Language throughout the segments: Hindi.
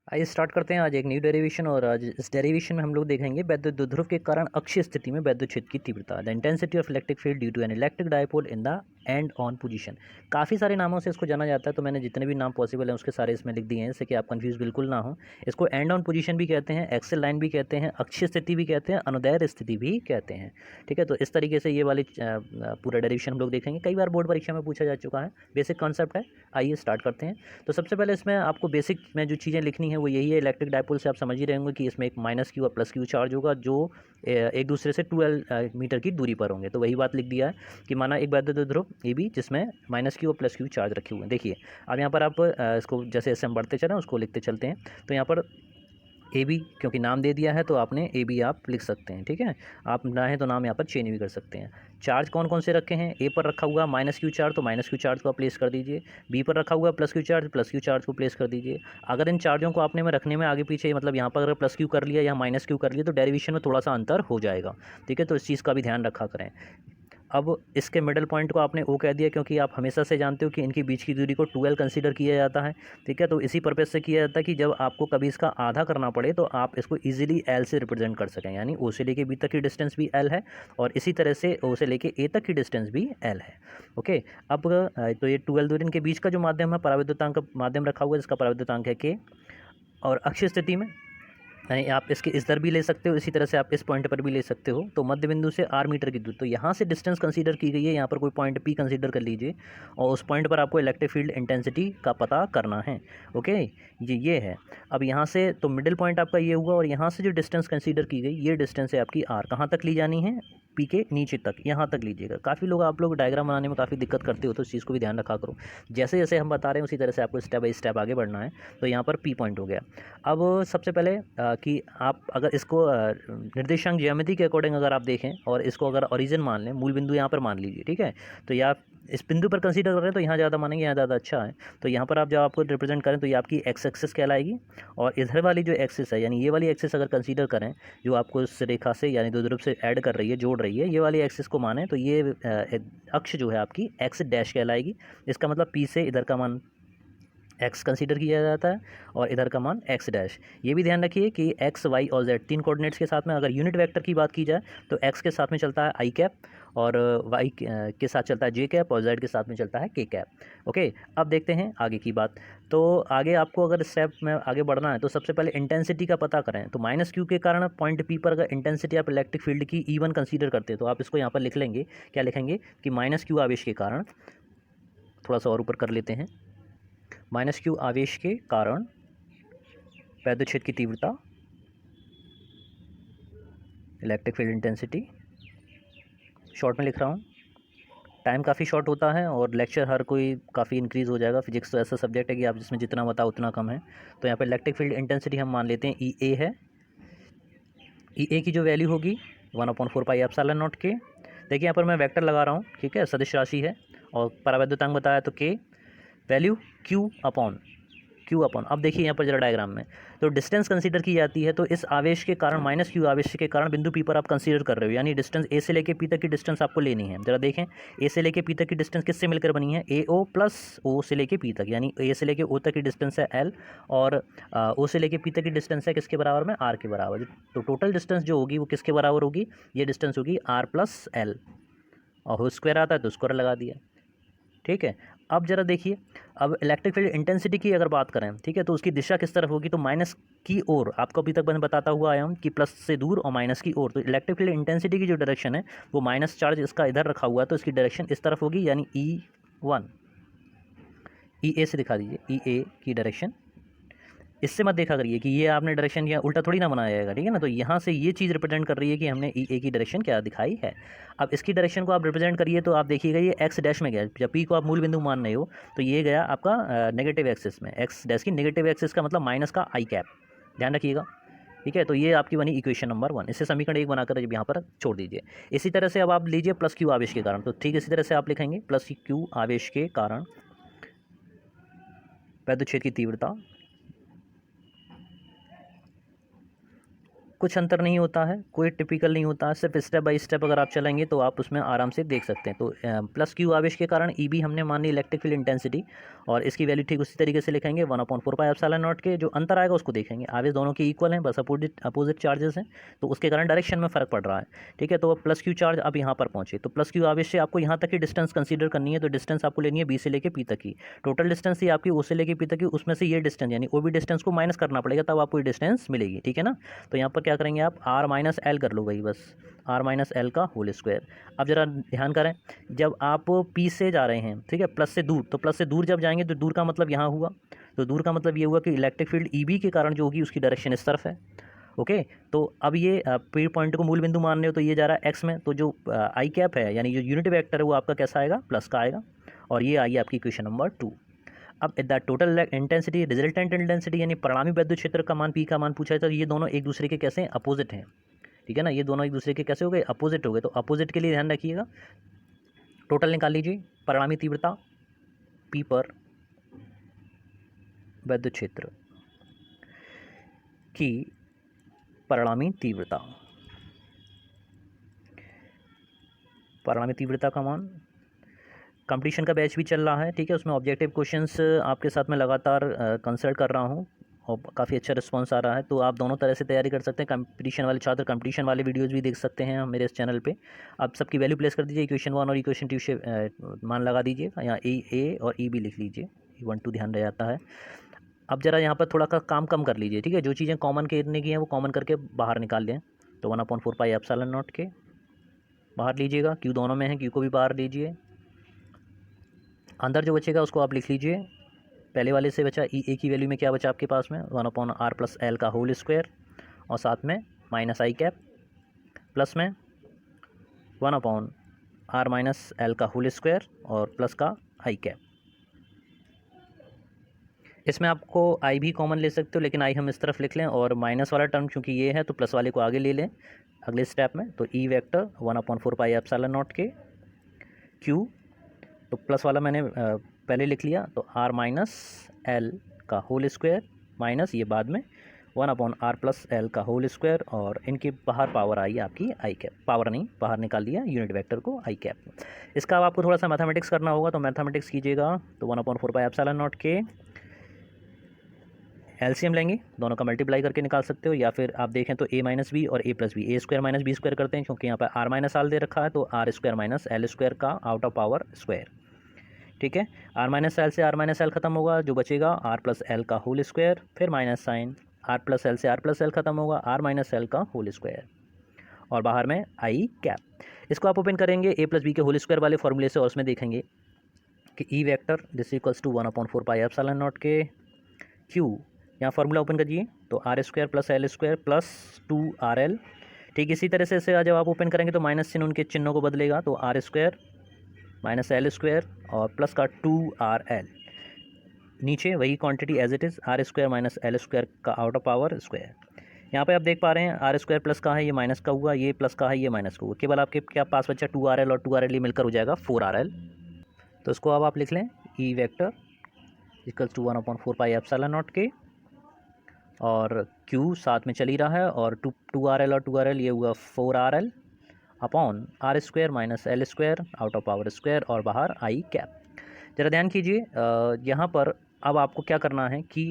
आइए स्टार्ट करते हैं आज एक न्यू डेरिवेशन। और आज इस डेरिवेशन में हम लोग देखेंगे वैद्युत द्विध्रुव के कारण अक्षीय स्थिति में वैद्युत क्षेत्र की तीव्रता, the intensity of electric field due to an electric dipole in the end on position. काफ़ी सारे नामों से इसको जाना जाता है, तो मैंने जितने भी नाम पॉसिबल हैं उसके सारे इसमें लिख दिए हैं, जिससे कि आप कंफ्यूज बिल्कुल ना हो। इसको एंड ऑन पोजीशन भी कहते हैं, एक्सेल लाइन भी कहते हैं, अक्षीय स्थिति भी कहते हैं, अनुदैर्घ्य स्थिति भी कहते हैं। ठीक है, तो इस तरीके से ये वाली पूरा डेरिवेशन हम लोग देखेंगे। कई बार बोर्ड परीक्षा में पूछा जा चुका है, बेसिक कॉन्सेप्ट है। आइए स्टार्ट करते हैं। तो सबसे पहले इसमें आपको बेसिक में जो चीज़ें लिखनी है वो यही है। इलेक्ट्रिक डायपोल से आप समझ ही रहे होंगे कि इसमें एक माइनस क्यू और प्लस क्यू चार्ज होगा जो एक दूसरे से 12 मीटर की दूरी पर होंगे। तो वही बात लिख दिया है कि माना एक वैद्युत द्विध्रुव ए बी जिसमें माइनस क्यू और प्लस क्यू चार्ज रखे हुए हैं। देखिए अब यहाँ पर आप इसको जैसे जैसे हम बढ़ते चलें उसको लिखते चलते हैं। तो यहाँ पर ए बी क्योंकि नाम दे दिया है तो आपने ए बी आप लिख सकते हैं। ठीक है, आप चाहें तो नाम यहाँ पर चेंज भी कर सकते हैं। चार्ज कौन कौन से रखे हैं? ए पर रखा हुआ माइनस क्यू चार्ज, तो माइनस क्यू चार्ज को आप प्लेस कर दीजिए। बी पर रखा हुआ प्लस क्यू चार्ज को प्लेस कर दीजिए। अगर इन चार्जों को आपने में रखने में आगे पीछे, मतलब यहाँ पर अगर प्लस क्यू कर लिया या माइनस क्यू कर लिया तो डेरिवेशन में थोड़ा सा अंतर हो जाएगा। ठीक है, तो इस चीज़ का भी ध्यान रखा करें। अब इसके मिडल पॉइंट को आपने ओ कह दिया क्योंकि आप हमेशा से जानते हो कि इनकी बीच की दूरी को 12 कंसीडर किया जाता है। ठीक है, तो इसी पर्पज़ से किया जाता है कि जब आपको कभी इसका आधा करना पड़े तो आप इसको इजीली एल से रिप्रेजेंट कर सकें, यानी ओ से लेके बी तक की डिस्टेंस भी एल है और इसी तरह से ओ से लेके ए तक की डिस्टेंस भी एल है। ओके, अब तो ये 12 दूरी इनके बीच का जो माध्यम है पराविद्युतांक का माध्यम रखा हुआ है जिसका पराविद्युतांक है के। और अक्षीय स्थिति में यानी आप इसके इस दर भी ले सकते हो, इसी तरह से आप इस पॉइंट पर भी ले सकते हो। तो मध्य बिंदु से आर मीटर की दूरी, तो यहाँ से डिस्टेंस कंसीडर की गई है। यहाँ पर कोई पॉइंट पी कंसीडर कर लीजिए और उस पॉइंट पर आपको इलेक्ट्रिक फील्ड इंटेंसिटी का पता करना है। ओके, ये है। अब यहाँ से तो मिडिल पॉइंट आपका ये हुआ और यहाँ से जो डिस्टेंस कंसीडर की गई ये डिस्टेंस है आपकी आर। कहाँ तक ली जानी है? पी के नीचे तक, यहाँ तक लीजिएगा। काफ़ी लोग आप लोग डायग्राम बनाने में काफ़ी दिक्कत करते हो, तो इस चीज़ को भी ध्यान रखा करो। जैसे जैसे हम बता रहे हैं उसी तरह से आपको स्टेप बाई स्टेप आगे बढ़ना है। तो यहाँ पर पी पॉइंट हो गया। अब सबसे पहले कि आप अगर इसको निर्देशांक ज्यामिति के अकॉर्डिंग अगर आप देखें और इसको अगर ओरिजिन मान लें, मूल बिंदु यहाँ पर मान लीजिए। ठीक है, तो या इस बिंदु पर कंसीडर कर रहे हैं तो यहाँ ज़्यादा मानेंगे, यहाँ ज़्यादा अच्छा है। तो यहाँ पर आप जब आपको रिप्रेजेंट करें तो ये आपकी एक्स एक्सिस कहलाएगी और इधर वाली जो एक्सिस है यानी ये वाली एक्सिस अगर कंसीडर करें जो आपको इस रेखा से यानी द्विध्रुव से ऐड कर रही है, जोड़ रही है, ये वाली एक्सिस को माने तो ये अक्ष जो है आपकी एक्स डैश कहलाएगी। इसका मतलब पी से इधर का मान एक्स कंसीडर किया जाता है और इधर का मान एक्स डैश। ये भी ध्यान रखिए कि एक्स वाई और जेड तीन कोऑर्डिनेट्स के साथ में अगर यूनिट वेक्टर की बात की जाए तो एक्स के साथ में चलता है आई कैप और वाई के साथ चलता है जे कैप और जेड के साथ में चलता है के कैप। ओके, अब देखते हैं आगे की बात। तो आगे आपको अगर स्टेप में आगे बढ़ना है तो सबसे पहले इंटेंसिटी का पता करें। तो माइनस क्यू के कारण पॉइंट पी पर अगर इंटेंसिटी आप इलेक्ट्रिक फील्ड की E1 कंसीडर करते हैं तो आप इसको यहाँ पर लिख लेंगे। क्या लिखेंगे कि माइनस क्यू आवेश के कारण, थोड़ा सा और ऊपर कर लेते हैं, माइनस क्यू आवेश के कारण वैद्युत क्षेत्र की तीव्रता, इलेक्ट्रिक फील्ड इंटेंसिटी। शॉर्ट में लिख रहा हूँ, टाइम काफ़ी शॉर्ट होता है और लेक्चर हर कोई काफ़ी इंक्रीज़ हो जाएगा। फिजिक्स तो ऐसा सब्जेक्ट है कि आप जिसमें जितना बताओ उतना कम है। तो यहाँ पर इलेक्ट्रिक फील्ड इंटेंसिटी हम मान लेते हैं ई ए है। ई ए की जो वैल्यू होगी 1/4 पाई एप्सिलॉन नॉट के। देखिए यहाँ पर मैं वेक्टर लगा रहा हूँ, ठीक है, सदिश राशि है और परावैद्युतांक बताया तो के, वैल्यू क्यू अपॉन। अब देखिए यहाँ पर जरा डायग्राम में तो डिस्टेंस कंसीडर की जाती है। तो इस आवेश के कारण माइनस क्यू आवेश के कारण बिंदु पी पर आप कंसीडर कर रहे हो, यानी डिस्टेंस ए से लेके पी तक की डिस्टेंस आपको लेनी है। जरा देखें, ए से लेके पी तक की डिस्टेंस किससे मिलकर बनी है? ए ओ प्लस ओ से लेके पी तक, यानी ए से लेके ओ तक की डिस्टेंस है एल और ओ से लेके पी तक की डिस्टेंस है किसके बराबर में? आर के बराबर। तो टोटल डिस्टेंस जो होगी वो किसके बराबर होगी? ये डिस्टेंस होगी आर प्लस एल और हो स्क्वायर आता है तो स्क्वायर लगा दिया। ठीक है, अब जरा देखिए, अब इलेक्ट्रिक फील्ड इंटेंसिटी की अगर बात करें, ठीक है, तो उसकी दिशा किस तरफ होगी? तो माइनस की ओर। आपको अभी तक मैंने बताता हुआ आया हूँ कि प्लस से दूर और माइनस की ओर। तो इलेक्ट्रिक फील्ड इंटेंसिटी की जो डायरेक्शन है वो माइनस चार्ज इसका इधर रखा हुआ है तो इसकी डायरेक्शन इस तरफ होगी, यानी E1। ई ए से दिखा दीजिए, ई ए की डायरेक्शन। इससे मत देखा करिए कि ये आपने डायरेक्शन या उल्टा थोड़ी ना बनाया जाएगा, ठीक है ना। तो यहाँ से ये चीज़ रिप्रेजेंट कर रही है कि हमने ई ए की डायरेक्शन क्या दिखाई है। अब इसकी डायरेक्शन को आप रिप्रेजेंट करिए तो आप देखिएगा ये एक्स डैश में गया। जब पी को आप मूल बिंदु मान रहे हो तो ये गया आपका नेगेटिव एक्सिस में। एक्स डैश की नेगेटिव एक्सिस का मतलब माइनस का आई कैप, ध्यान रखिएगा। ठीक है, तो ये आपकी बनी इक्वेशन नंबर 1। इससे समीकरण 1 बनाकर जब यहाँ पर छोड़ दीजिए। इसी तरह से अब आप लीजिए प्लस क्यू आवेश के कारण। तो ठीक इसी तरह से आप लिखेंगे प्लस क्यू आवेश के कारण वैद्युत क्षेत्र की तीव्रता कुछ अंतर नहीं होता है, कोई टिपिकल नहीं होता है, सिर्फ स्टेप बाय स्टेप अगर आप चलेंगे तो आप उसमें आराम से देख सकते हैं। तो प्लस क्यू आवेश के कारण ई बी हमने मान ली इलेक्ट्रिक फील्ड इंटेंसिटी, और इसकी वैल्यू ठीक उसी तरीके से लिखेंगे 1/4πε0 के। जो अंतर आएगा उसको देखेंगे, आवेश दोनों के इक्वल हैं, बस अपोजिट चार्जेस हैं, तो उसके कारण डायरेक्शन में फ़र्क पड़ रहा है। ठीक है, तो अब प्लस क्यू चार्ज अब यहाँ पर पहुँचे, तो प्लस क्यू आवेश से आपको यहाँ तक की डिस्टेंस कंसीडर करनी है। तो डिस्टेंस आपको लेनी है बी से लेकर पी तक की। टोटल डिस्टेंस थी आपकी ओ से लेकर पी तक की, उसमें से ये डिस्टेंस यानी ओ बी डिस्टेंस को माइनस करना पड़ेगा, तब आपको ये डिस्टेंस मिलेगी। ठीक है ना, तो यहाँ पर क्या करेंगे आप आर माइनस एल कर लो भाई, बस आर माइनस एल का होल स्क्वायर। अब जरा ध्यान करें, जब आप पी से जा रहे हैं, ठीक है, प्लस से दूर, तो प्लस से दूर जब जाएंगे तो दूर का मतलब यहाँ हुआ, तो दूर का मतलब ये हुआ कि इलेक्ट्रिक फील्ड ई बी के कारण जो होगी उसकी डायरेक्शन इस तरफ है। ओके, तो अब ये पी पॉइंट को मूल बिंदु मान रहे हो, तो ये जा रहा है एक्स में, तो जो आई कैप है यानी जो यूनिट वेक्टर है वो आपका कैसा आएगा, प्लस का आएगा, और ये आई आपकी इक्वेशन नंबर 2। अब the total intensity resultant intensity यानी परिणामी विद्युत क्षेत्र का मान, पी का मान पूछा है, तो ये दोनों एक दूसरे के कैसे अपोजिट हैं। ठीक है ना, ये दोनों एक दूसरे के कैसे हो गए, अपोजिट हो गए। तो अपोजिट के लिए ध्यान रखिएगा, टोटल निकाल लीजिए, परिणामी तीव्रता पी पर विद्युत क्षेत्र की परिणामी तीव्रता, परिणामी तीव्रता का मान। कंपटीशन का बैच भी चल रहा है, ठीक है, उसमें ऑब्जेक्टिव क्वेश्चंस आपके साथ में लगातार कंसल्ट कर रहा हूँ और काफ़ी अच्छा रिस्पांस आ रहा है। तो आप दोनों तरह से तैयारी कर सकते हैं। कंपटीशन वाले छात्र कंपटीशन वाले वीडियोस भी देख सकते हैं मेरे इस चैनल पे। आप सबकी वैल्यू प्लेस कर दीजिए, इक्वेशन 1 और इक्वेशन 2 से मान लगा दीजिए, यहाँ ए और ई भी लिख लीजिए, 1 2 ध्यान रह जाता है। अब जरा यहाँ पर थोड़ा का काम कम कर लीजिए, ठीक है, जो चीज़ें कॉमन करने की हैं वो कॉमन करके बाहर निकाल लें। तो 1/4πε0 के बाहर लीजिएगा, क्यू दोनों में है, क्यू को भी बाहर लीजिए, अंदर जो बचेगा उसको आप लिख लीजिए। पहले वाले से बचा ई ए की वैल्यू में क्या बचा आपके पास में, 1/r+l का होल स्क्वायर, और साथ में माइनस आई कैप, प्लस में 1/r-l का होल स्क्वायर और प्लस का आई कैप। इसमें आपको आई भी कॉमन ले सकते हो, लेकिन आई हम इस तरफ लिख लें, और माइनस वाला टर्म चूँकि ये है तो प्लस वाले को आगे ले लें अगले स्टेप में। तो ई वेक्टर 1/4πε0 के क्यू, तो प्लस वाला मैंने पहले लिख लिया, तो r-l का होल स्क्वायर माइनस ये बाद में 1/r+l का होल स्क्वायर, और इनके बाहर पावर आई आपकी आई कैप, पावर नहीं बाहर निकाल दिया यूनिट वेक्टर को आई कैप। इसका अब आपको थोड़ा सा मैथमेटिक्स करना होगा, तो मैथमेटिक्स कीजिएगा। तो 1/4πε0 के एलसीएम लेंगे, दोनों का मल्टीप्लाई करके निकाल सकते हो, या फिर आप देखें तो a माइनस बी और a+b, ए स्क्वायर माइनस बी स्क्वायर करते हैं, क्योंकि यहाँ पर r माइनस आल दे रखा है, तो r square minus l square का आउट ऑफ पावर स्क्वायर। ठीक है, r माइनस एल से r माइनस एल खत्म होगा, जो बचेगा r+l का होल स्क्वायर, फिर माइनस साइन, r+l से r+l खत्म होगा, r माइनस एल का होल स्क्वायर, और बाहर में आई कैप। इसको आप ओपन करेंगे a+b के होल स्क्वायर वाले फॉर्मूले से, और उसमें देखेंगे कि E vector this equals to 1/4πε0 के क्यू, यहाँ फार्मूला ओपन करिए, तो r²+l² + 2rl। ठीक इसी तरह से जब आप ओपन करेंगे तो माइनस चिन्ह उनके चिन्हों को बदलेगा, तो r² माइनस l² और प्लस का 2rl, नीचे वही quantity as it is, r² minus l² का आउट ऑफ पावर स्क्वायर। यहाँ पे आप देख पा रहे हैं r² प्लस का है, ये माइनस का हुआ, ये प्लस का है, ये माइनस का हुआ, केवल आपके क्या पास बच्चा 2rl और 2rl ये मिलकर हो जाएगा 4rl। तो इसको अब आप लिख लें, ई वेक्टर इक्वल्स टू 1/4πε0 के, और Q साथ में चल ही रहा है, और 2rl और 2rl ये हुआ 4rl upon r² minus l² out of power square, और बाहर आई कैप। ज़रा ध्यान कीजिए, यहाँ पर अब आपको क्या करना है कि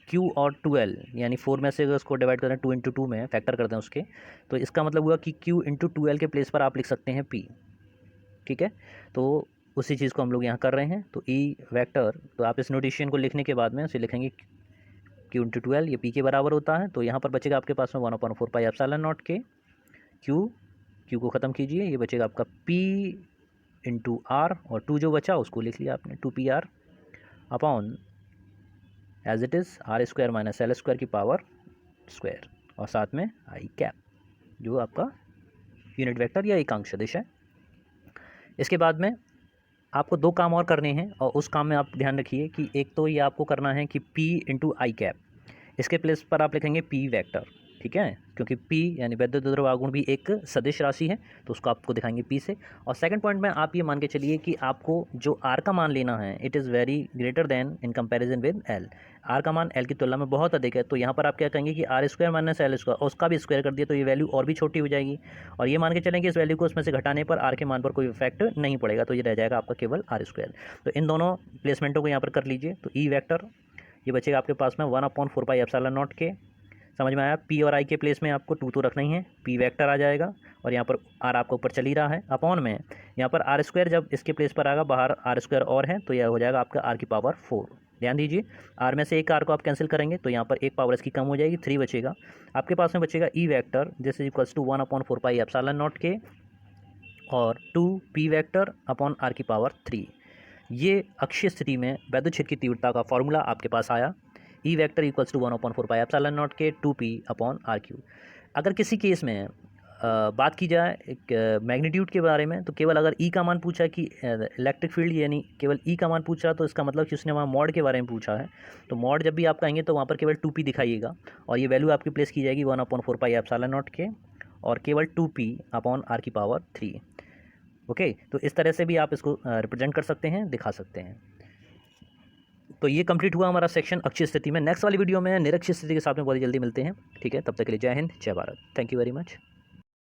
Q और 2l यानी 4 में से अगर उसको डिवाइड करें 2 × 2 में फैक्टर कर दें उसके, तो इसका मतलब हुआ कि Q × 2l के प्लेस पर आप लिख सकते हैं P। ठीक है, तो उसी चीज़ को हम लोग यहाँ कर रहे हैं। तो ई वेक्टर, तो आप इस नोटेशन को लिखने के बाद में उसे लिखेंगे Q × 2l, ये P के बराबर होता है, तो यहाँ पर बचेगा आपके पास में 1/4πε0 के Q को ख़त्म कीजिए, ये बचेगा आपका P × R, और 2 जो बचा उसको लिख लिया आपने 2PR upon as it is r² minus l² की पावर स्क्वायर, और साथ में आई कैप जो आपका यूनिट वेक्टर या एकांक सदिश है। इसके बाद में आपको 2 काम और करने हैं, और उस काम में आप ध्यान रखिए कि एक तो ये आपको करना है कि P × आई कैप, इसके प्लेस पर आप लिखेंगे P वेक्टर। ठीक है, क्योंकि P यानी वैद्युत द्रव्य आघूर्ण भी एक सदिश राशि है, तो उसको आपको दिखाएंगे P से। और सेकंड पॉइंट में आप ये मान के चलिए कि आपको जो R का मान लेना है it is very greater then in comparison with L। R का मान L की तुलना में बहुत अधिक है, तो यहाँ पर आप क्या कहेंगे कि R square minus L square, उसका भी स्क्वायर कर दिया तो ये वैल्यू और भी छोटी हो जाएगी। और ये मान के चलेंगे इस वैल्यू को उसमें से घटाने पर R के मान पर कोई इफेक्ट नहीं पड़ेगा, तो ये रह जाएगा आपका केवल R स्क्वायर। तो इन दोनों प्लेसमेंटों को यहाँ पर कर लीजिए। तो E वैक्टर ये बचेगा आपके पास में 1/4πε0 के, समझ में आया। P और I के प्लेस में आपको 2 तो रखना ही है, P वेक्टर आ जाएगा और यहाँ पर R आपका ऊपर चल ही रहा है अपॉन में यहाँ पर R स्क्वायर जब इसके प्लेस पर आएगा, बाहर R स्क्वायर और है तो यह हो जाएगा आपका R की पावर 4। ध्यान दीजिए, R में से एक R को आप कैंसिल करेंगे तो यहाँ पर एक पावर इसकी कम हो जाएगी, 3 बचेगा आपके पास में। बचेगा E vector this is equals to 1/4πε0 के और 2P वैक्टर अपॉन R की पावर 3। ये अक्षीय स्थिति में वैद्युत क्षेत्र की तीव्रता का फॉर्मूला आपके पास आया। E वैक्टर इक्वल्स टू 1/4πε0 के 2P अपॉन R3। अगर किसी केस में बात की जाए एक मैग्नीट्यूड के बारे में, तो केवल अगर E का मान पूछा कि इलेक्ट्रिक फील्ड यानी केवल E का मान पूछा, तो इसका मतलब कि उसने वहाँ मॉड के बारे में पूछा है। तो मॉड जब भी आप कहेंगे तो वहाँ पर केवल 2P दिखाइएगा और ये वैल्यू आपकी प्लेस की जाएगी 1/4πε0 के और केवल 2P अपॉन R की पावर 3। ओके, तो इस तरह से भी आप इसको रिप्रेजेंट कर सकते हैं, दिखा सकते हैं। तो ये कंप्लीट हुआ हमारा सेक्शन अक्षीय स्थिति में। नेक्स्ट वाली वीडियो में निरक्षीय स्थिति के साथ में बहुत जल्दी मिलते हैं। ठीक है, तब तक के लिए जय हिंद, जय Bharat. Thank you very much.